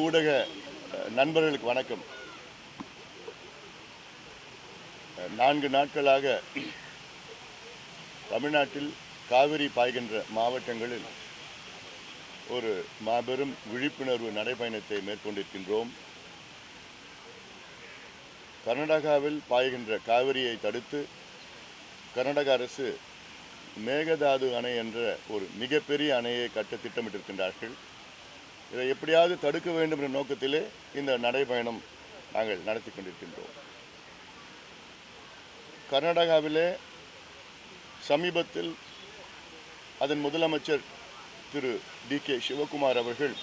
ஊடக நண்பர்களுக்கு வணக்கம். 4 நாட்களாக தமிழ்நாட்டில் காவிரி பாய்கின்ற மாவட்டங்களில் ஒரு மாபெரும் விழிப்புணர்வு நடைபயணத்தை மேற்கொண்டிருக்கின்றோம். கர்நாடகாவில் பாய்கின்ற காவிரியை தடுத்து கர்நாடக அரசு மேகதாது அணை என்ற ஒரு மிகப்பெரிய அணையை கட்ட திட்டமிட்டிருக்கின்றார்கள். இதை எப்படியாவது தடுக்க வேண்டும் என்ற நோக்கத்திலே இந்த நடைபயணம் நாங்கள் நடத்தி கொண்டிருக்கின்றோம். கர்நாடகாவிலே சமீபத்தில் அதன் முதலமைச்சர் திரு டி.கே. சிவகுமார் அவர்கள்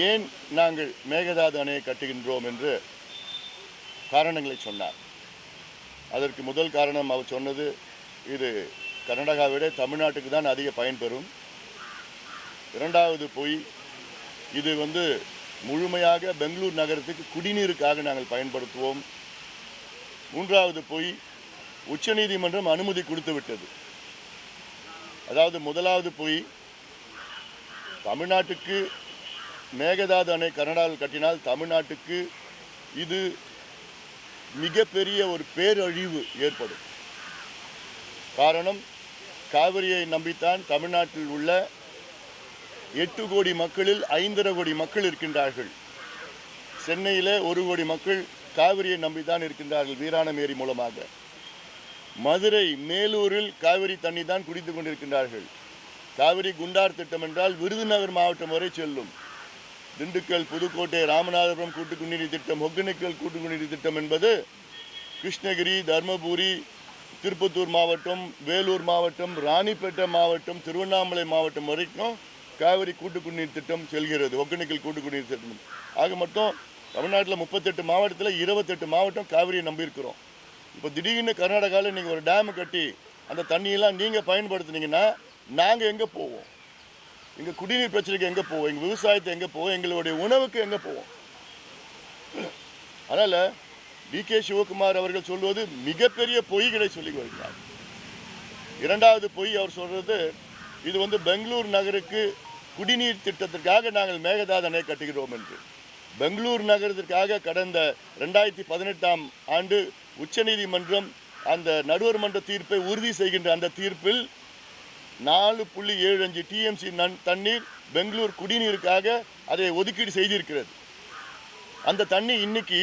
ஏன் நாங்கள் மேகதாது அணையை கட்டுகின்றோம் என்று காரணங்களை சொன்னார். அதற்கு முதல் காரணம் அவர் சொன்னது, இது கர்நாடகாவை தமிழ்நாட்டுக்கு தான் அதிக பயன்பெறும். இரண்டாவது போய் இது முழுமையாக பெங்களூர் நகரத்துக்கு குடிநீருக்காக நாங்கள் பயன்படுத்துவோம். மூன்றாவது போய் உச்சநீதிமன்றம் அனுமதி கொடுத்து விட்டது. அதாவது முதலாவது போய் தமிழ்நாட்டுக்கு மேகதாது அணை கர்நாடகாவில் கட்டினால் தமிழ்நாட்டுக்கு இது மிகப்பெரிய ஒரு பேரழிவு ஏற்படும். காரணம், காவிரியை நம்பித்தான் தமிழ்நாட்டில் உள்ள 8 கோடி மக்களில் 5.5 கோடி மக்கள் இருக்கின்றார்கள். சென்னையில் 1 கோடி மக்கள் காவிரியை நம்பித்தான் இருக்கின்றார்கள் வீராணம் ஏரி மூலமாக. மதுரை, மேலூரில் காவிரி தண்ணி தான் குடித்து கொண்டிருக்கின்றார்கள். காவிரி குண்டார் திட்டம் என்றால் விருதுநகர் மாவட்டம் வரை செல்லும். திண்டுக்கல், புதுக்கோட்டை, ராமநாதபுரம் கூட்டு குடிநீர் திட்டம், ஒகேனக்கல் கூட்டு குடிநீர் திட்டம் என்பது கிருஷ்ணகிரி, தர்மபுரி, திருப்பத்தூர் மாவட்டம், வேலூர் மாவட்டம், ராணிப்பேட்டை மாவட்டம், திருவண்ணாமலை மாவட்டம் வரைக்கும் காவிரி கூட்டு குடிநீர் திட்டம் செல்கிறது. ஒகேனக்கல் கூட்டு குடிநீர் திட்டம். ஆக மொத்தம் தமிழ்நாட்டில் 38 மாவட்டத்தில் 28 மாவட்டம் காவிரியை நம்பியிருக்கிறோம். இப்போ திடீர்னு கர்நாடகாவில் நீங்கள் ஒரு டேமு கட்டி அந்த தண்ணியெல்லாம் நீங்கள் பயன்படுத்துனீங்கன்னா நாங்கள் எங்கே போவோம்? எங்கள் குடிநீர் பிரச்சனைக்கு எங்கே போவோம்? எங்கள் விவசாயத்தை எங்கே போவோம்? எங்களுடைய உணவுக்கு எங்கே போவோம்? அதனால் டி.கே. சிவகுமார் அவர்கள் சொல்வது மிகப்பெரிய பொய்களை சொல்லி வருகிறார். இரண்டாவது பொய் அவர் சொல்கிறது, இது பெங்களூர் நகருக்கு குடிநீர் திட்டத்திற்காக நாங்கள் மேகதாது அணை கட்டுகிறோம் என்று. பெங்களூர் நகரத்திற்காக கடந்த 2018ஆம் ஆண்டு உச்சநீதிமன்றம் அந்த நடுவர் மன்ற தீர்ப்பை உறுதி செய்கின்ற அந்த தீர்ப்பில் 4.75 டிஎம்சி தண்ணீர் பெங்களூர் குடிநீருக்காக அதை ஒதுக்கீடு செய்திருக்கிறது. அந்த தண்ணி இன்னைக்கு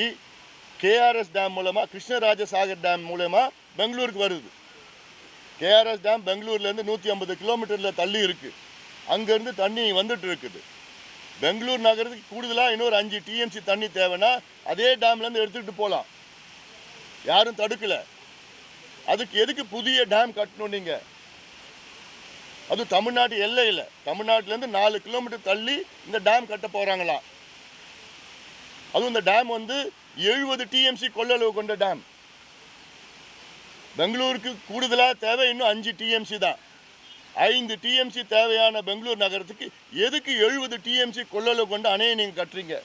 கேஆர்எஸ் டேம் மூலமாக, கிருஷ்ணராஜசாகர் டேம் மூலமாக பெங்களூருக்கு வருது. கேஆர்எஸ் டேம் பெங்களூர்லேருந்து 150 கிலோமீட்டரில் தள்ளி இருக்குது. அங்கேருந்து தண்ணி வந்துட்டு இருக்குது. பெங்களூர் நகரத்துக்கு கூடுதலாக இன்னொரு 5 டிஎம்சி தண்ணி தேவைன்னா அதே டேம்லேருந்து எடுத்துகிட்டு போகலாம். யாரும் தடுக்கலை. அதுக்கு எதுக்கு புதிய டேம் கட்டணும்? நீங்கள் அது தமிழ்நாட்டு எல்லையில், தமிழ்நாட்டிலேருந்து 4 கிலோமீட்டர் தள்ளி இந்த டேம் கட்ட போகிறாங்களாம். அதுவும் இந்த டேம் 70 டிஎம்சி கொள்ளளவு கொண்ட டேம். பெங்களூருக்கு கூடுதலாக தேவை இன்னும் 5 டிஎம்சி தான். 5 டிஎம்சி தேவையான பெங்களூர் நகரத்துக்கு எதுக்கு 70 டிஎம்சி கொள்ளளவு கொண்ட அணையை நீங்கள் கட்டுறீங்க?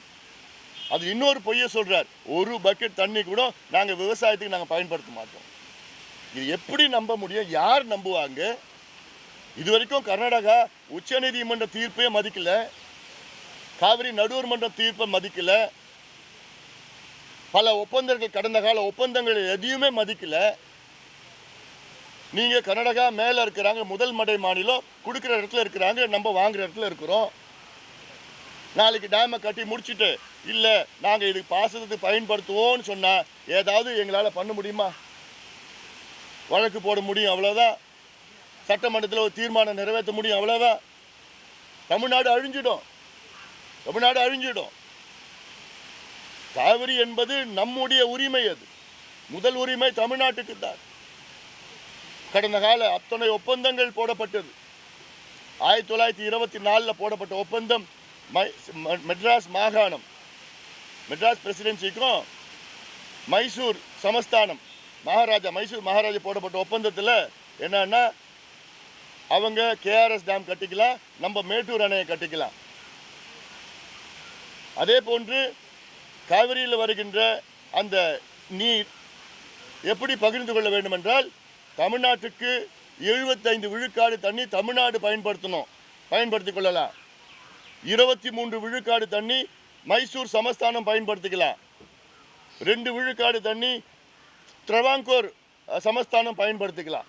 அது இன்னொரு பொய்யை சொல்கிறார். ஒரு பக்கெட் தண்ணி கூட நாங்கள் விவசாயத்துக்கு நாங்கள் பயன்படுத்த மாட்டோம். இது எப்படி நம்ப முடியும்? யார் நம்புவாங்க? இது வரைக்கும் கர்நாடகா உச்சநீதிமன்ற தீர்ப்பே மதிக்கலை, காவிரி நடுவர் மன்ற தீர்ப்பை மதிக்கலை, பல ஒப்பந்தங்கள், கடந்த கால ஒப்பந்தங்கள் எதையுமே மதிக்கலை. நீங்கள் கர்நாடகா மேலே இருக்கிறாங்க, முதல் மடை மாநிலம், கொடுக்குற இடத்துல இருக்கிறாங்க, நம்ம வாங்குகிற இடத்துல இருக்கிறோம். நாளைக்கு டேமை கட்டி முடிச்சுட்டு இல்லை நாங்கள் இதுக்கு பாசனத்துக்கு பயன்படுத்துவோம்னு சொன்னால் ஏதாவது எங்களால் பண்ண முடியுமா? வழக்கு போட முடியும், அவ்வளோதான். சட்டமன்றத்தில் ஒரு தீர்மானம் நிறைவேற்ற முடியும், அவ்வளோதான். தமிழ்நாடு அழிஞ்சிடும். காவிரி என்பது நம்முடைய உரிமை. அது முதல் உரிமை தமிழ்நாட்டுக்கு தான். கடந்த கால அத்தனை ஒப்பந்தங்கள் போடப்பட்டது. 1924 போடப்பட்ட ஒப்பந்தம் மெட்ராஸ் மாகாணம், மெட்ராஸ் பிரசிடென்சிக்கும் மைசூர் சமஸ்தானம் மைசூர் மகாராஜா போடப்பட்ட ஒப்பந்தத்தில் என்னன்னா, அவங்க கேஆர்எஸ் டேம் கட்டிக்கலாம், நம்ம மேட்டூர் அணையை கட்டிக்கலாம். அதே போன்று காவிரியில் வருகின்ற அந்த நீர் எப்படி பகிர்ந்து கொள்ள வேண்டும் என்றால், தமிழ்நாட்டுக்கு 75 விழுக்காடு தண்ணி தமிழ்நாடு பயன்படுத்திக் கொள்ளலாம். 23 விழுக்காடு தண்ணி மைசூர் சமஸ்தானம் பயன்படுத்திக்கலாம். 2 விழுக்காடு தண்ணி ட்ரவாங்கூர் சமஸ்தானம் பயன்படுத்திக்கலாம்.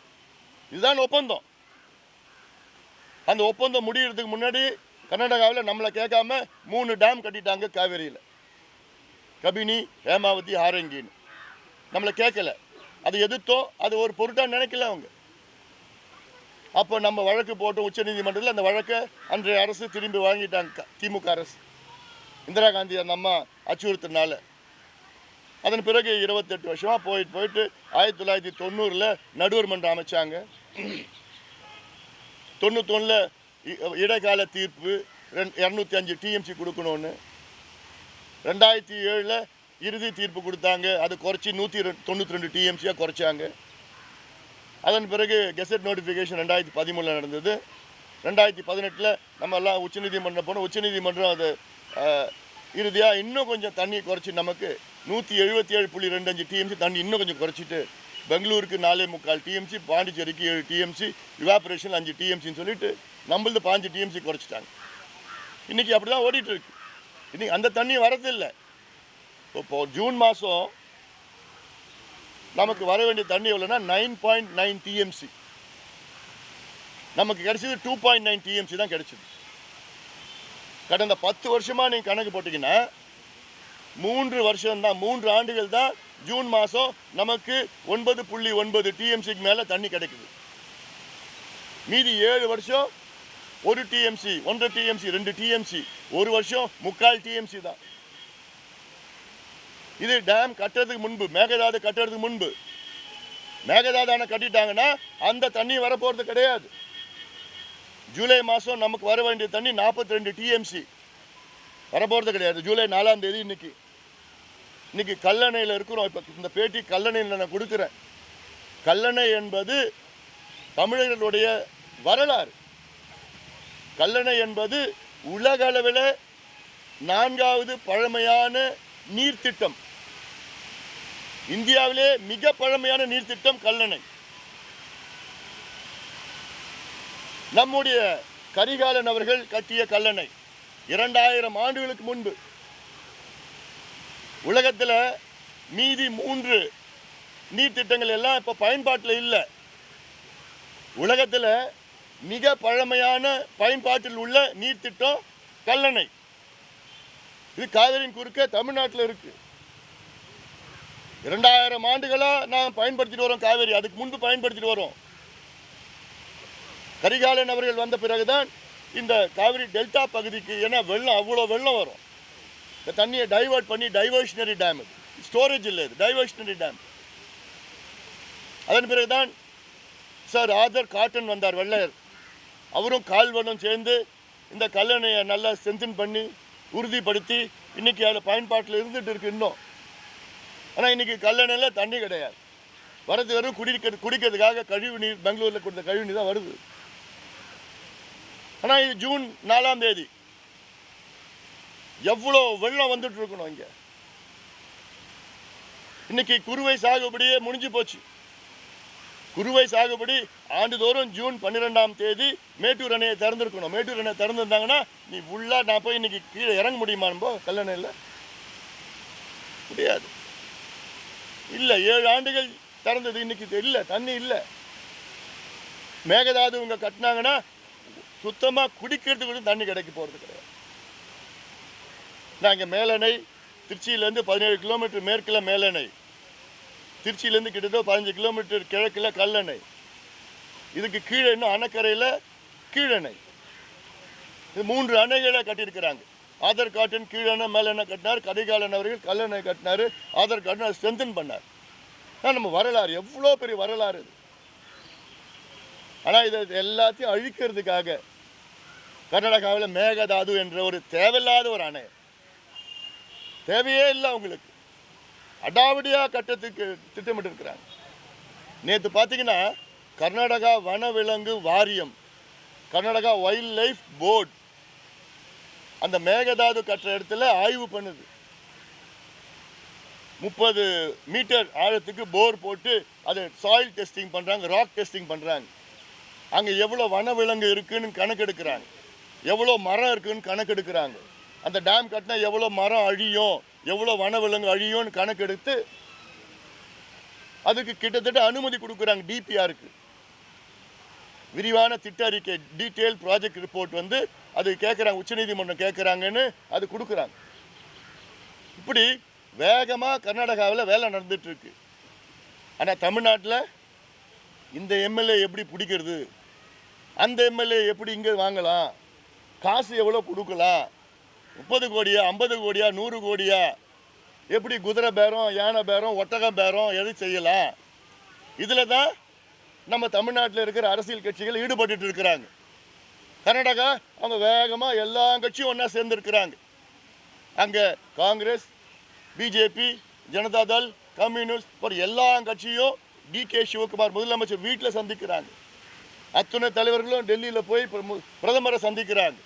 இதுதான் ஒப்பந்தம். அந்த ஒப்பந்தம் முடிகிறதுக்கு முன்னாடி கர்நாடகாவில் நம்மளை கேட்காம 3 டேம் கட்டிட்டாங்க காவேரியில். கபினி, ஹேமாவதி, ஹாரங்கின்னு நம்மளை கேட்கல. அதை எதிர்த்தோம். அது ஒரு பொருட்டாக நினைக்கல அவங்க. அப்போ நம்ம வழக்கு போட்டோம் உச்சநீதிமன்றத்தில். அந்த வழக்கை அன்றைய அரசு திரும்பி வாங்கிட்டாங்க. திமுக அரசு, இந்திரா காந்தி அந்த அம்மா அச்சுறுத்தினால. அதன் பிறகு 28 வருஷமாக போயிட்டு 1990 நடுவர் மன்றம் அமைச்சாங்க. 91 இடைக்கால தீர்ப்பு 205 டிஎம்சி கொடுக்கணும்னு. 2007 இறுதி தீர்ப்பு கொடுத்தாங்க. அது குறைச்சி 192 டிஎம்சியாக குறைச்சாங்க. அதன் பிறகு கெசட் நோட்டிஃபிகேஷன் 2013 நடந்தது. 2018 நம்ம எல்லாம் உச்சநீதிமன்றம் போனோம். உச்சநீதிமன்றம் அது இறுதியாக இன்னும் கொஞ்சம் தண்ணி குறைச்சி நமக்கு 177.25 டிஎம்சி தண்ணி இன்னும் கொஞ்சம் குறைச்சிட்டு பெங்களூருக்கு 4.25 டிஎம்சி, பாண்டிச்சேரிக்கு 7 டிஎம்சி, இவாபரேஷன் 5 டிஎம்சின்னு சொல்லிட்டு நம்மளது 5 டிஎம்சி குறைச்சிட்டாங்க. இன்றைக்கி அப்படி தான் ஓடிட்டுருக்கு. இன்றைக்கி அந்த தண்ணி வரதில்லை. இப்போ ஜூன் மாதம் நமக்கு வர வேண்டிய தண்ணி எவ்வளோன்னா 9.9 டிஎம்சி. நமக்கு கிடைச்சது 2.9 டிஎம்சி தான் கிடைச்சிது. கடந்த 10 வருஷமாக நீங்கள் கணக்கு போட்டிங்கன்னா 3 வருஷம்தான், 3 ஆண்டுகள் தான் ஜூன் மாதம் நமக்கு 9.9 டிஎம்சிக்கு மேலே தண்ணி கிடைக்குது. மீதி 7 வருஷம் 1 டிஎம்சி, 1.5 டிஎம்சி, 2 டிஎம்சி, ஒரு வருஷம் 3/4 டிஎம்சி தான். இது டேம் கட்டுறதுக்கு முன்பு, மேகதாது கட்டுறதுக்கு முன்பு. மேகதாது அணை கட்டிட்டாங்கன்னா அந்த தண்ணி வரப்போகிறது கிடையாது. ஜூலை மாதம் நமக்கு வர வேண்டிய தண்ணி 42 டிஎம்சி வரப்போகிறது கிடையாது. ஜூலை 4ஆம் தேதி இன்னைக்கு கல்லணையில் இருக்கிறோம். இப்போ இந்த பேட்டி கல்லணையில் நான் கொடுக்குறேன். கல்லணை என்பது தமிழர்களுடைய வரலாறு. கல்லணை என்பது உலக அளவில் 4வது பழமையான நீர்த்திட்டம். இந்தியாவிலே மிக பழமையான நீர்த்திட்டம் கல்லணை. நம்முடைய கரிகாலன் அவர்கள் கட்டிய கல்லணை 2000 ஆண்டுகளுக்கு முன்பு. உலகத்தில் மீதி 3 நீர்த்திட்டங்கள் எல்லாம் இப்போ பயன்பாட்டில் இல்லை. உலகத்தில் மிக பழமையான பயன்பாட்டில் உள்ள நீர்த்திட்டம் கல்லணை. இது காவிரியின் குறுக்க தமிழ்நாட்டில் இருக்கு. 2000 ஆண்டுகளாக நாம் பயன்படுத்திட்டு வரோம் காவேரி. அதுக்கு முன்பு பயன்படுத்திட்டு வரோம். கரிகாலன் அவர்கள் வந்த பிறகுதான் இந்த காவிரி டெல்டா பகுதிக்கு, ஏன்னா வெள்ளம் அவ்வளோ வெள்ளம் வரும், இந்த தண்ணியை டைவர்ட் பண்ணி, டைவர்ஷனரி டேம், இது ஸ்டோரேஜ் இல்லை, இது டைவர்ஷனரி டேம். அதன் பிறகுதான் சார் ஆதர் காட்டன் வந்தார், வெள்ளையர். அவரும் கால்வனும் சேர்ந்து இந்த கல்லணையை நல்லா ஸ்ட்ரென்தன் பண்ணி உறுதிப்படுத்தி இன்றைக்கி அதில் பயன்பாட்டில் இருந்துகிட்டு இருக்கு இன்னும். ஆனால் இன்றைக்கி கல்லணையில் தண்ணி கிடையாது. வரது வெறும் குடிக்கிறதுக்காக கழிவு நீர், பெங்களூரில் கொடுத்த கழிவு நீர் தான் வருது. ஆனால் இது ஜூன் 4ஆம் தேதி. எவ்வளோ வெள்ளம் வந்துட்டு இருக்கணும் இங்கே. இன்னைக்கு குறுவை சாகுபடியே முடிஞ்சு போச்சு. குறுவை சாகுபடி ஆண்டுதோறும் ஜூன் 12ஆம் தேதி மேட்டூர் அணையை திறந்துருக்கணும். மேட்டூர் அணையை திறந்துருந்தாங்கன்னா நீ ஃபுல்லாக நான் போய் இன்னைக்கு கீழே இறங்க முடியுமா? நம்ம கல்லணையில் முடியாது. இல்லை, 7 ஆண்டுகள் திறந்தது, இன்னைக்கு இல்லை, தண்ணி இல்லை. மேகதாது இவங்க கட்டினாங்கன்னா சுத்தமாக குடிக்கிறதுக்கு கூட தண்ணி கிடைக்க போகிறது கிடையாது. நாங்கள் மேலணை திருச்சியிலேருந்து 17 கிலோமீட்டர் மேற்கில் மேலணை, திருச்சியிலேருந்து கிட்டத்தட்ட 15 கிலோமீட்டர் கிழக்கில் கல்லணை, இதுக்கு கீழே இன்னும் அணைக்கரையில் கீழணை. இது 3 அணைகளை கட்டியிருக்கிறாங்க. ஆதர் காட்டன் கீழணை மேலணை கட்டினார், கரிகாலன் அவர்கள் கல்லணை கட்டினார். ஆதர் காட்டன் அதை ஸ்ட்ரென்தன் பண்ணார். ஆனால் நம்ம வரலாறு எவ்வளோ பெரிய வரலாறு இது. ஆனால் இதை எல்லாத்தையும் அழிக்கிறதுக்காக கர்நாடகாவில் மேகதாது என்ற ஒரு தேவையில்லாத ஒரு அணை, தேவையே இல்லை அவங்களுக்கு, அடாவடியாக கட்டத்துக்கு திட்டமிட்டு இருக்கிறாங்க. நேற்று பார்த்தீங்கன்னா கர்நாடகா வனவிலங்கு வாரியம், கர்நாடகா வைல்ட் லைஃப் போர்டு அந்த மேகதாது கட்டுற இடத்துல ஆய்வு பண்ணுது. 30 மீட்டர் ஆழத்துக்கு போர் போட்டு அதை சாயில் டெஸ்டிங் பண்ணுறாங்க, ராக் டெஸ்டிங் பண்ணுறாங்க. அங்கே எவ்வளோ வனவிலங்கு இருக்குன்னு கணக்கெடுக்கிறாங்க. எவ்வளோ மரம் இருக்குன்னு கணக்கெடுக்கிறாங்க. அந்த டேம் கட்டினா எவ்வளோ மரம் அழியும், எவ்வளோ வனவிலங்கு அழியும்னு கணக்கெடுத்து அதுக்கு கிட்டத்தட்ட அனுமதி கொடுக்குறாங்க. டிபிஆருக்கு விரிவான திட்ட அறிக்கை, டீட்டெயில் ப்ராஜெக்ட் ரிப்போர்ட் வந்து அது கேட்குறாங்க, உச்சநீதிமன்றம் கேட்குறாங்கன்னு அது கொடுக்குறாங்க. இப்படி வேகமாக கர்நாடகாவில் வேலை நடந்துட்டு இருக்கு. ஆனால் தமிழ்நாட்டில் இந்த எம்எல்ஏ எப்படி பிடிக்கிறது, அந்த எம்எல்ஏ எப்படி இங்கே வாங்கலாம், காசு எவ்வளோ கொடுக்கலாம், 30 கோடியா 50 கோடியா 100 கோடியா, எப்படி குதிரை பேரம், யானை பேரம், ஒட்டகம் பேரம் எது செய்யலாம். இதில் தான் நம்ம தமிழ்நாட்டில் இருக்கிற அரசியல் கட்சிகள் ஈடுபட்டு இருக்கிறாங்க. கர்நாடகா அவங்க வேகமாக எல்லா கட்சியும் ஒன்றா சேர்ந்துருக்கிறாங்க. அங்கே காங்கிரஸ், பிஜேபி, ஜனதாதள், கம்யூனிஸ்ட் ஒரு எல்லா கட்சியும் டிகே சிவகுமார் முதலமைச்சர் வீட்டில் சந்திக்கிறாங்க. அத்துணை தலைவர்களும் டெல்லியில் போய் பிரதமரை சந்திக்கிறாங்க,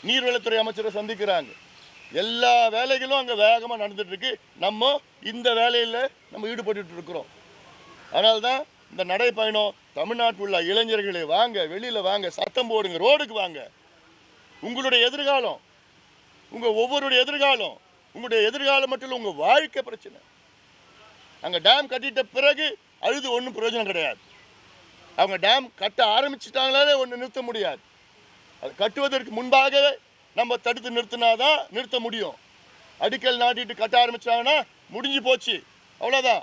நீர்வளத்துறை அமைச்சரை சந்திக்கிறாங்க. எல்லா வேலைகளும் அங்கே வேகமாக நடந்துட்டு இருக்கு. நம்ம இந்த வேலையில் நம்ம ஈடுபட்டு இருக்கிறோம். அதனால்தான் இந்த நடைப்பயணம் தமிழ்நாட்டில் உள்ள இளைஞர்களே வாங்க, வெளியில் வாங்க, சத்தம் போடுங்க, ரோடுக்கு வாங்க. உங்களுடைய எதிர்காலம், உங்கள் ஒவ்வொருடைய எதிர்காலம், உங்களுடைய எதிர்காலம் மட்டும் இல்லை, உங்கள் வாழ்க்கை பிரச்சனை. அங்கே டேம் கட்டிட்ட பிறகு அழுது ஒன்றும் பிரயோஜனம் கிடையாது. அவங்க டேம் கட்ட ஆரம்பிச்சிட்டாங்களே ஒன்று நிறுத்த முடியாது. அது கட்டுவதற்கு முன்பாகவே நம்ம தடுத்து நிறுத்தினாதான் நிறுத்த முடியும். அடிக்கல் நாட்டிட்டு கட்ட ஆரம்பிச்சாங்கன்னா முடிஞ்சு போச்சு, அவ்வளோதான்.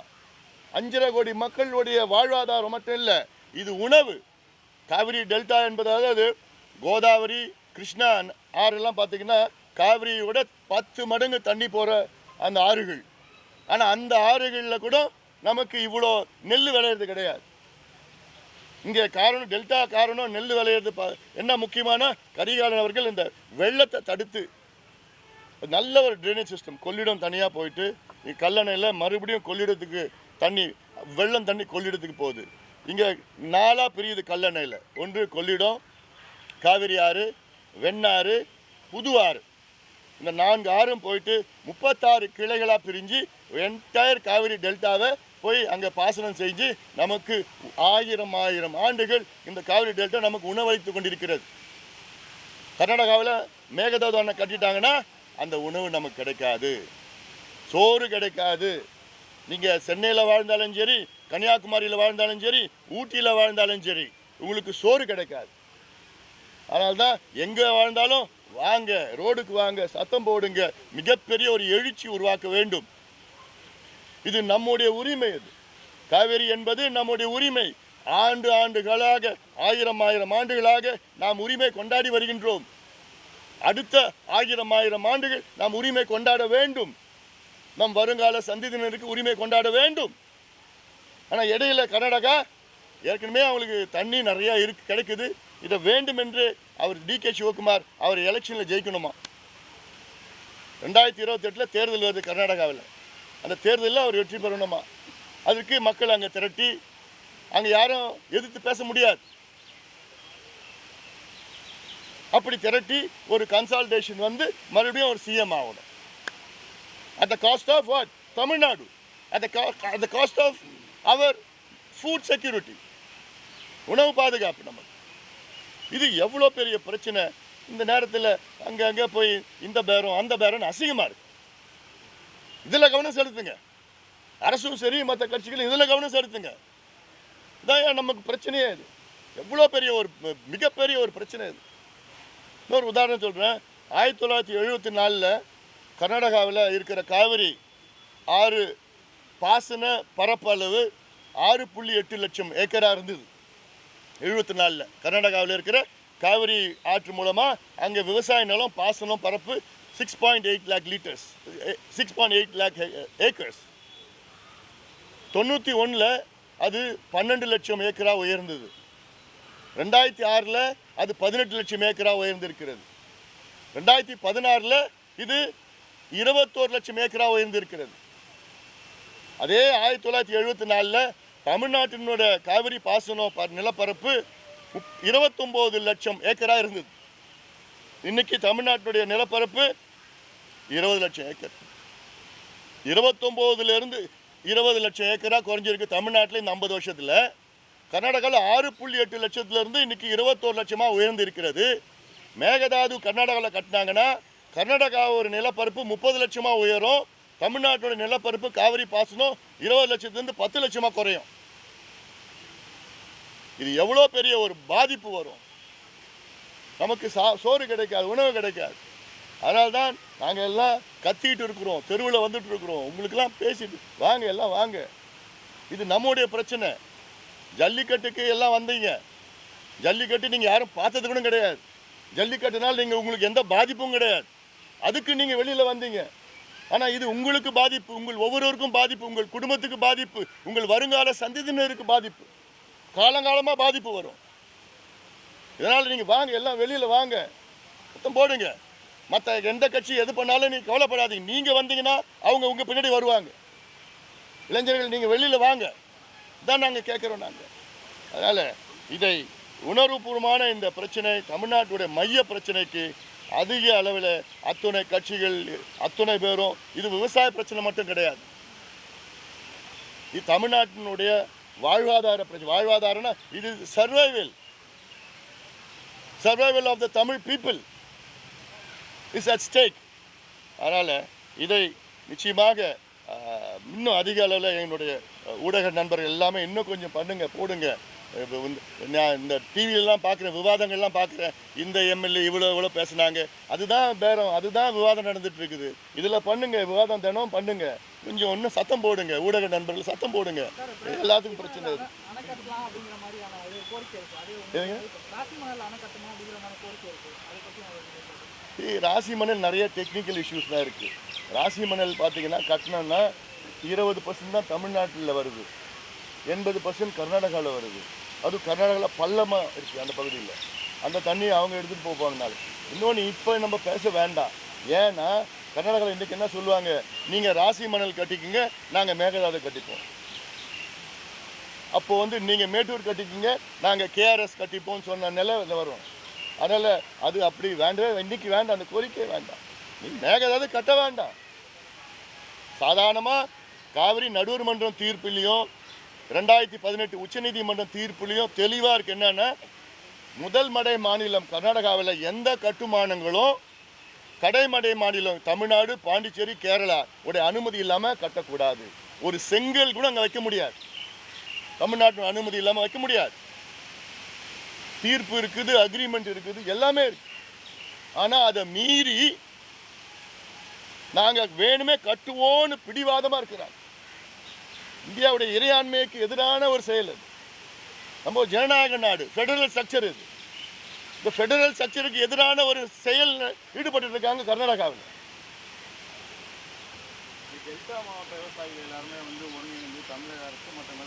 5.5 கோடி மக்களுடைய வாழ்வாதாரம் மட்டும் இல்லை, இது உணவு. காவிரி டெல்டா என்பதாவது அது கோதாவரி, கிருஷ்ணா ஆறுலாம் பார்த்தீங்கன்னா காவிரியோட 10 மடங்கு தண்ணி போகிற அந்த ஆறுகள். ஆனால் அந்த ஆறுகளில் கூட நமக்கு இவ்வளோ நெல் விளையிறது கிடையாது. இங்கே காரணம் டெல்டா காரணம் நெல் விளையிறது என்ன முக்கியமான கரிகாலன் அவர்கள் இந்த வெள்ளத்தை தடுத்து நல்ல ஒரு ட்ரைனேஜ் சிஸ்டம், கொள்ளிடம் தனியாக போயிட்டு கல்லணையில் மறுபடியும் கொள்ளிடத்துக்கு தண்ணி, வெள்ளம் தண்ணி கொள்ளிடத்துக்கு போகுது. இங்கே 4 பிரியுது கல்லணையில். ஒன்று கொள்ளிடம், காவிரி ஆறு, வெண்ணாறு, புது ஆறு. இந்த 4 ஆறும் போயிட்டு 36 கிளைகளாக பிரிஞ்சு என்டையர் காவிரி டெல்டாவை போய் அங்கே பாசனம் செஞ்சு நமக்கு 1000 ஆண்டுகள் இந்த காவிரி டெல்டா நமக்கு உணவளித்து கொண்டிருக்கிறது. கர்நாடகாவில் மேகதாது அணை கட்டிட்டாங்கன்னா அந்த உணவு நமக்கு கிடைக்காது, சோறு கிடைக்காது. நீங்கள் சென்னையில் வாழ்ந்தாலும் சரி, கன்னியாகுமரியில் வாழ்ந்தாலும் சரி, ஊட்டியில் வாழ்ந்தாலும் சரி, உங்களுக்கு சோறு கிடைக்காது. அதனால்தான் எங்கே வாழ்ந்தாலும் வாங்க, ரோடுக்கு வாங்க, சத்தம் போடுங்க, மிகப்பெரிய ஒரு எழுச்சி உருவாக்க வேண்டும். இது நம்முடைய உரிமை. இது காவேரி என்பது நம்முடைய உரிமை. ஆண்டுகளாக 1000 ஆண்டுகளாக நாம் உரிமை கொண்டாடி வருகின்றோம். அடுத்த 1000 ஆண்டுகள் நாம் உரிமை கொண்டாட வேண்டும். நம் வருங்கால சந்ததியினருக்கு உரிமை கொண்டாட வேண்டும். ஆனால் இடையில கர்நாடகா ஏற்கனவே அவங்களுக்கு தண்ணி நிறையா கிடைக்குது. இதை வேண்டும் என்று அவர் டிகே சிவகுமார் அவர் எலெக்ஷனில் ஜெயிக்கணுமா. 2028 தேர்தல் வருது கர்நாடகாவில். அந்த தேர்தலில் அவர் வெற்றி பெறணுமா. அதுக்கு மக்கள் அங்கே திரட்டி, அங்கே யாரும் எதிர்த்து பேச முடியாது. அப்படி திரட்டி ஒரு கன்சால்டேஷன் வந்து மறுபடியும் ஒரு சிஎம் ஆகணும். At the cost of what? Tamil Nadu. At the cost of our food security, உணவு பாதுகாப்பு நமக்கு. இது எவ்வளோ பெரிய பிரச்சனை. இந்த நேரத்தில் அங்கே போய் இந்த பேரம் அந்த பேரம்னு அசிங்கமாக இருக்கு. இதில் கவனம் செலுத்துங்க. அரசும் சரி, மற்ற கட்சிகளும் இதில் கவனம் செலுத்துங்க. இதான் நமக்கு பிரச்சனையே. இது எவ்வளோ பெரிய ஒரு மிகப்பெரிய ஒரு பிரச்சனை. இது இன்னொரு உதாரணம் சொல்கிறேன். 1974 கர்நாடகாவில் இருக்கிற காவிரி ஆறு பாசன பரப்பளவு 6.8 லட்சம் ஏக்கராக இருந்தது. 74 கர்நாடகாவில் இருக்கிற காவிரி ஆற்று மூலமாக அங்கே விவசாய நிலம் பாசனம் பரப்பு 6.8 lakh liters, 6.8 lakh acres. 91 அது 12 லட்சம் ஏக்கரா உயர்ந்தது. 2006 அது 18 லட்சம் ஏக்கரா உயர்ந்திருக்கிறது. 2016 இது 21 லட்சம் ஏக்கரா உயர்ந்திருக்கிறது. அதே 1974 தமிழ்நாட்டினோட காவிரி பாசனம் நிலப்பரப்பு 29 லட்சம் ஏக்கரா இருந்தது. இன்னைக்கு தமிழ்நாட்டினுடைய நிலப்பரப்பு 20 லட்சம் ஏக்கர். 29லிருந்து 20 லட்சம் ஏக்கரா குறைஞ்சிருக்கு தமிழ்நாட்டில் இந்த 50 வருஷத்தில். கர்நாடகாவில் 6.8 லட்சத்திலிருந்து இன்னைக்கு 21 லட்சமாக உயர்ந்து இருக்கிறது. மேகதாது கர்நாடகாவில் கட்டினாங்கன்னா கர்நாடகா ஒரு நிலப்பரப்பு 30 லட்சமாக உயரும், தமிழ்நாட்டோட நிலப்பரப்பு காவிரி பாசனம் 20 லட்சத்துலேருந்து 10 லட்சமாக குறையும். இது எவ்வளோ பெரிய ஒரு பாதிப்பு வரும், நமக்கு சோறு கிடைக்காது, உணவு கிடைக்காது. அதனால்தான் நாங்கள் எல்லாம் கத்திட்டு இருக்கிறோம், தெருவில் வந்துட்டு இருக்கிறோம், உங்களுக்கெல்லாம் பேசிட்டு வாங்க, எல்லாம் வாங்க. இது நம்முடைய பிரச்சனை. ஜல்லிக்கட்டுக்கு எல்லாம் வந்தீங்க, ஜல்லிக்கட்டு நீங்கள் யாரும் பார்த்தது கூட கிடையாது. ஜல்லிக்கட்டுனால் உங்களுக்கு எந்த பாதிப்பும் கிடையாது, அதுக்கு நீங்கள் வெளியில் வந்தீங்க. ஆனால் இது உங்களுக்கு பாதிப்பு, உங்கள் ஒவ்வொருவருக்கும் பாதிப்பு, உங்கள் குடும்பத்துக்கு பாதிப்பு, உங்கள் வருங்கால சந்ததியினருக்கு பாதிப்பு, காலங்காலமாக பாதிப்பு வரும். இதனால் நீங்கள் வாங்க, எல்லாம் வெளியில் வாங்க, மொத்தம் போடுங்க. மற்ற எந்த கட்சி எது பண்ணாலும் நீங்கள் கவலைப்படாதீங்க. நீங்கள் வந்தீங்கன்னா அவங்க உங்கள் பின்னாடி வருவாங்க. இளைஞர்கள் நீங்கள் வெளியில் வாங்க தான் நாங்கள் கேட்குறோம். அதனால் இதை உணர்வுபூர்வமான இந்த பிரச்சனை தமிழ்நாட்டுடைய மைய பிரச்சனைக்கு அதிக அளவில் அத்துணை கட்சிகள் அத்துணை பேரும், இது விவசாய பிரச்சனை மட்டும் கிடையாது, இது தமிழ்நாட்டினுடைய வாழ்வாதார பிரச்சனை. வாழ்வாதாரம்னா இது survival of the Tamil people is at stake. அதனால் இதை நிச்சயமாக இன்னும் அதிக அளவில் என்னுடைய ஊடக நண்பர்கள் எல்லாமே இன்னும் கொஞ்சம் பண்ணுங்கள், போடுங்க. நான் இந்த டிவியெல்லாம் பார்க்குறேன், விவாதங்கள்லாம் பார்க்குறேன், இந்த எம்எல்ஏ இவ்வளோ பேசுனாங்க, அதுதான் பேரம், அதுதான் விவாதம் நடந்துட்டு இருக்குது. இதில் பண்ணுங்கள், விவாதம் தினம் பண்ணுங்கள், கொஞ்சம் இன்னும் சத்தம் போடுங்க, ஊடக நண்பர்கள் சத்தம் போடுங்க. எல்லாத்துக்கும் பிரச்சனை இது. ராசி மணல் நிறைய டெக்னிக்கல் இஷ்யூஸ் தான் இருக்குது. ராசி மணல் பார்த்தீங்கன்னா கட்டணம்னா 20% தான் தமிழ்நாட்டில் வருது, 80% கர்நாடகாவில் வருது. அதுவும் கர்நாடகாவில் பள்ளமாக இருக்குது அந்த பகுதியில், அந்த தண்ணியை அவங்க எடுத்துகிட்டு போவாங்கனால. இன்னொன்று இப்போ நம்ம பேச வேண்டாம், ஏன்னா கர்நாடகாவில் இன்றைக்கி என்ன சொல்லுவாங்க, நீங்கள் ராசி மணல் கட்டிக்கிங்க, நாங்கள் மேகதாது கட்டிப்போம். அப்போது நீங்கள் மேட்டூர் கட்டிக்கிங்க, நாங்கள் கேஆர்எஸ் கட்டிப்போம்னு சொன்ன நிலை வரும். அதனால் அது அப்படி வேண்டவே இன்றைக்கி வேண்டாம், அந்த கோரிக்கை வேண்டாம். நீங்கள் மேகதாது கட்ட வேண்டாம். சாதாரணமாக காவிரி நடுவர் மன்றம் தீர்ப்புலையும் 2018 உச்சநீதிமன்றம் தீர்ப்புலையும் தெளிவாக இருக்குது. என்னென்னா, முதல் மடை மாநிலம் கர்நாடகாவில் எந்த கட்டுமானங்களும் கடைமடை மாநிலம் தமிழ்நாடு, பாண்டிச்சேரி, கேரளா உடைய அனுமதி இல்லாமல் கட்டக்கூடாது. ஒரு செங்கல் கூட அங்கே வைக்க முடியாது, தமிழ்நாட்டு அனுமதி இல்லாமல் வைக்க முடியாது. தீர்ப்பு இருக்குது, அக்ரிமெண்ட் இருக்குது, எல்லாமே இருக்கு. ஆனால் அதை மீறி நாங்கள் வேணுமே கட்டுவோன்னு பிடிவாதமாக இருக்கிறாங்க. இந்தியாவுடைய இறையாண்மைக்கு எதிரான ஒரு செயல் அது. நம்ம ஜனநாயக நாடு, ஃபெடரல் ஸ்ட்ரக்சர் இது. இந்த ஃபெடரல் ஸ்ட்ரக்சருக்கு எதிரான ஒரு செயல் ஈடுபட்டு இருக்காங்க கர்நாடகாவில். டெல்டா மாவட்ட விவசாயிகள் எல்லாருமே ஒருங்கிணைந்து தமிழக அரசு மற்றும்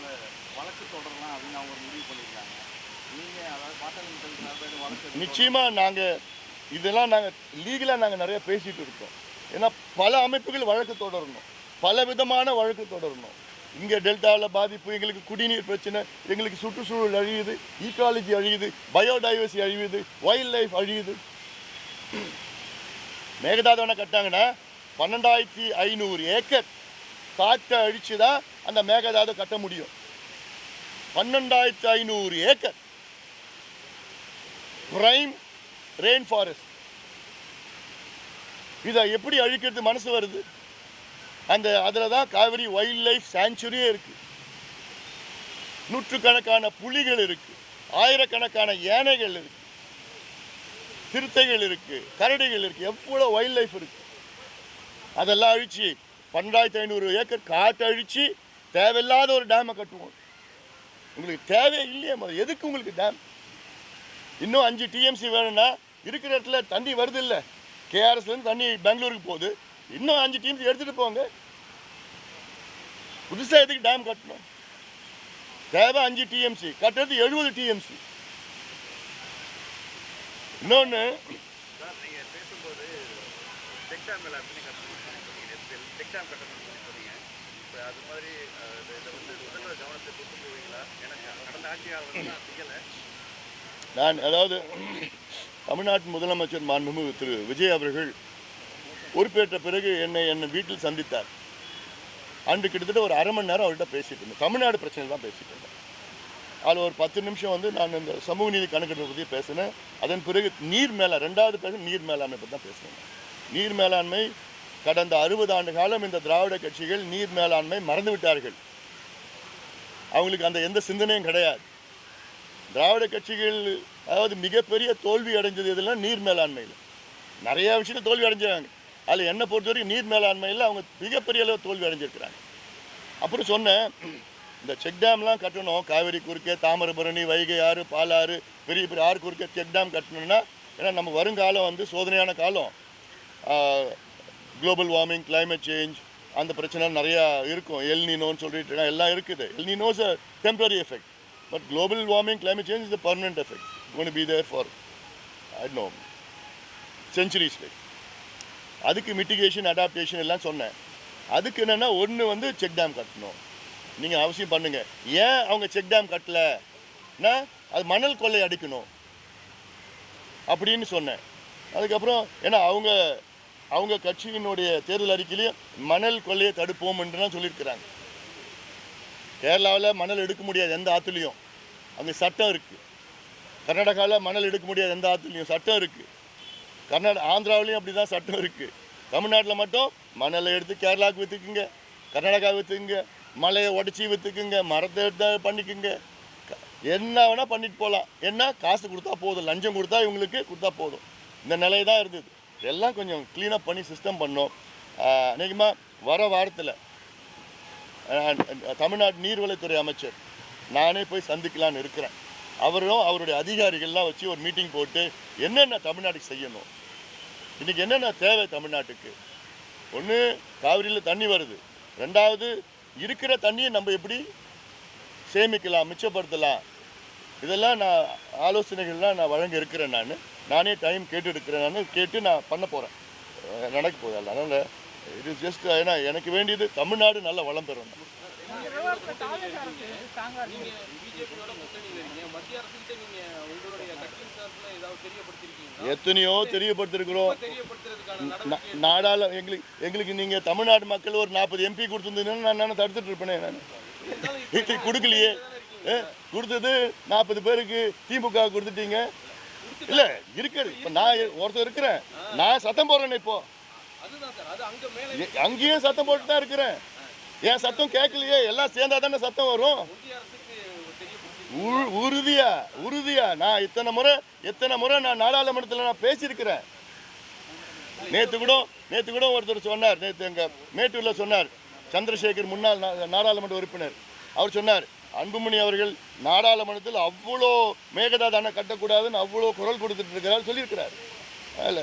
வழக்கு தொடரலாம் அப்படின்னு அவங்க முடிவு பண்ணியிருக்காங்க. நீங்கள் அதாவது பாட்டாளி மக்கள் வழக்கு நிச்சயமாக நாங்கள் இதெல்லாம் லீகலாக நாங்கள் நிறைய பேசிகிட்டு இருக்கோம். ஏன்னா பல அமைப்புகள் வழக்கு தொடரணும், பல விதமான வழக்கு தொடரணும். இங்கே டெல்டாவில் பாதிப்பு, எங்களுக்கு குடிநீர் பிரச்சனை, எங்களுக்கு சுற்றுச்சூழல் அழியுது, ஈக்காலஜி அழியுது, பயோடைவர்சிட்டி அழியுது, வைல்ட் லைஃப் அழியுது. மேகதாதுவனை கட்டாங்கன்னா 12,500 ஏக்கர் காட்டை அழித்து தான் அந்த மேகதாது கட்ட முடியும். 12,500 ஏக்கர் பிரைம் ரெயின் ஃபாரஸ்ட். இதை எப்படி அழிக்கிறது மனசு வருது? அதில் தான் காவிரி வைல்ட் லைஃப் சாங்சுரியே இருக்குது. நூற்றுக்கணக்கான புலிகள் இருக்குது, ஆயிரக்கணக்கான யானைகள் இருக்குது, சிறுத்தைகள் இருக்குது, கரடிகள் இருக்குது, எவ்வளோ வைல்ட் லைஃப் இருக்குது. அதெல்லாம் அழித்து 12,500 ஏக்கர் காட்டை அழித்து தேவையில்லாத ஒரு டேமை கட்டுவோம். உங்களுக்கு தேவையே இல்லையே, எதுக்கு உங்களுக்கு டேம்? இன்னும் 5 டிஎம்சி வேணும்னா இருக்கிற இடத்துல தண்ணி வருது இல்லை, கேஆர்எஸ்லேருந்து தண்ணி பெங்களூருக்கு போகுது, இன்னும் 5 டிஎம்சி எடுத்துகிட்டு போங்க. புதுசாக எதுக்கு டேம் கட்டணும்? தேவை 5 டிஎம்சி, கட்டுறது 70 டிஎம்சி. இன்னொன்று பேசும்போது அது மாதிரி முதல்வர் கவனத்தை கொண்டு போவீங்களா? எனக்கு கடந்த ஆட்சியாளர் நான் அதாவது தமிழ்நாட்டின் முதலமைச்சர் மாண்புமிகு திரு விஜய் அவர்கள் பொறுப்பேற்ற பிறகு என்னை வீட்டில் சந்தித்தார். அன்று கிட்டத்தட்ட ஒரு 1/2 மணி நேரம் அவர்கிட்ட பேசிட்டு இருந்தேன். தமிழ்நாடு பிரச்சனை தான் பேசிட்டு இருந்தேன். அதில் ஒரு 10 நிமிஷம் வந்து நான் இந்த சமூக நீதி கணக்கெடுப்பு பற்றி பேசினேன். அதன் பிறகு நீர் மேலே 2வது பேச நீர் மேலாண்மை பற்றி தான் பேசுகிறேன். நீர் மேலாண்மை கடந்த 60 ஆண்டு காலம் இந்த திராவிட கட்சிகள் நீர் மேலாண்மை மறந்து விட்டார்கள். அவங்களுக்கு அந்த எந்த சிந்தனையும் கிடையாது. திராவிட கட்சிகள் அதாவது மிகப்பெரிய தோல்வி அடைஞ்சது இதெல்லாம் நீர் மேலாண்மையில். நிறைய விஷயத்தில் தோல்வி அடைஞ்சாங்க. அதில் என்னை பொறுத்த வரைக்கும் நீர் மேலாண்மையில் அவங்க மிகப்பெரிய அளவு தோல்வி அடைஞ்சிருக்கிறாங்க. அப்புறம் சொன்னேன், இந்த செக் டேம்லாம் கட்டணும். காவிரி குறுக்கே, தாமிரபரணி, வைகை ஆறு, பாலாறு, பெரிய பெரிய ஆறு குறுக்கே செக் டேம் கட்டணும்னா, ஏன்னா நம்ம வருங்காலம் வந்து சோதனையான காலம். குளோபல் வார்மிங், கிளைமேட் சேஞ்ச், அந்த பிரச்சனை நிறையா இருக்கும். எல்னினோன்னு சொல்லிட்டு இருக்காங்க, எல்லாம் இருக்குது. El Nino is a temporary effect, but global warming, climate change is a permanent effect. Gonna be there for I know centuries. அதுக்கு மிட்டிகேஷன், அடாப்டேஷன் எல்லாம் சொன்னேன். அதுக்கு என்னென்னா ஒன்று வந்து செக் டேம் கட்டணும். நீங்கள் அவசியம் பண்ணுங்கள். ஏன் அவங்க செக் டேம் கட்டலைன்னா அது மணல் கொள்ளை அடிக்கணும் அப்படின்னு சொன்னேன். அதுக்கப்புறம் ஏன்னா அவங்க கட்சியினுடைய தேர்தல் அறிக்கையிலையும் மணல் கொள்ளையை தடுப்போம் என்றுலாம் சொல்லியிருக்கிறாங்க. கேரளாவில் மணல் எடுக்க முடியாது எந்த ஆற்றுலையும், அங்கே சட்டம் இருக்குது. கர்நாடகாவில் மணல் எடுக்க முடியாது எந்த ஆற்றுலையும், சட்டம் இருக்குது. ஆந்திராவிலையும் அப்படி தான் சட்டம் இருக்குது. தமிழ்நாட்டில் மட்டும் மணலை எடுத்து கேரளாவுக்கு விற்றுக்குங்க, கர்நாடகாவுக்கு விற்றுக்குங்க, மலையை உடச்சி விற்றுக்குங்க, மரத்தை எடுத்து பண்ணிக்குங்க, என்ன வேணால் பண்ணிட்டு போகலாம். என்ன காசு கொடுத்தா போதும், லஞ்சம் கொடுத்தா இவங்களுக்கு கொடுத்தா போதும். இந்த நிலை தான் இருந்தது. எல்லாம் கொஞ்சம் க்ளீனப் பண்ணி சிஸ்டம் பண்ணோம். அநேகமாக வர வாரத்தில் தமிழ்நாடு நீர்வளத்துறை அமைச்சர் நானே போய் சந்திக்கலான்னு இருக்கிறேன். அவரும் அவருடைய அதிகாரிகள்லாம் வச்சு ஒரு மீட்டிங் போட்டு என்னென்ன தமிழ்நாட்டுக்கு செய்யணும், இன்றைக்கி என்னென்ன தேவை தமிழ்நாட்டுக்கு. ஒன்று, காவிரியில் தண்ணி வருது. 2வது, இருக்கிற தண்ணியை நம்ம எப்படி சேமிக்கலாம், மிச்சப்படுத்தலாம். இதெல்லாம் நான் ஆலோசனைகள்லாம் நான் வழங்க இருக்கிறேன். நானே டைம் கேட்டு இருக்கிறேன். கேட்டு நான் பண்ண போகிறேன். நடக்க போகுது. அதனால் இட் இஸ் ஜஸ்ட், ஏன்னா எனக்கு வேண்டியது தமிழ்நாடு நல்ல வளம் பெறணும். எத்தனையோ தெரியப்படுத்திருக்கிறோம். எங்களுக்கு நீங்கள் தமிழ்நாடு மக்கள் ஒரு 40 MP கொடுத்துருந்தீங்கன்னா நான் தடுத்துட்டு இருப்பேனே. நான் கொடுக்கலையே. கொடுத்தது 40 பேருக்கு திமுக கொடுத்துட்டீங்க. இல்லை இருக்குது. இப்போ நான் ஒருத்தர் இருக்கிறேன், நான் சத்தம் போடுறேன். இப்போ அங்கேயும் சத்தம் போட்டு தான் இருக்கிறேன். ஏன் சத்தம் கேட்கலையே? எல்லாம் சேர்ந்தா தானே சத்தம் வரும். உறுதியா நான் எத்தனை முறை நான் நாடாளுமன்றத்தில் நான் பேசியிருக்கிறேன். நேற்று கூட ஒருத்தர் சொன்னார், நேற்று எங்கள் மேட்டூரில் சொன்னார், சந்திரசேகர் முன்னாள் நாடாளுமன்ற உறுப்பினர். அவர் சொன்னார், அன்புமணி அவர்கள் நாடாளுமன்றத்தில் அவ்வளோ மேகதாது அணை கட்டக்கூடாதுன்னு அவ்வளோ குரல் கொடுத்துட்டு இருக்கிறார் சொல்லியிருக்கிறார். அதில்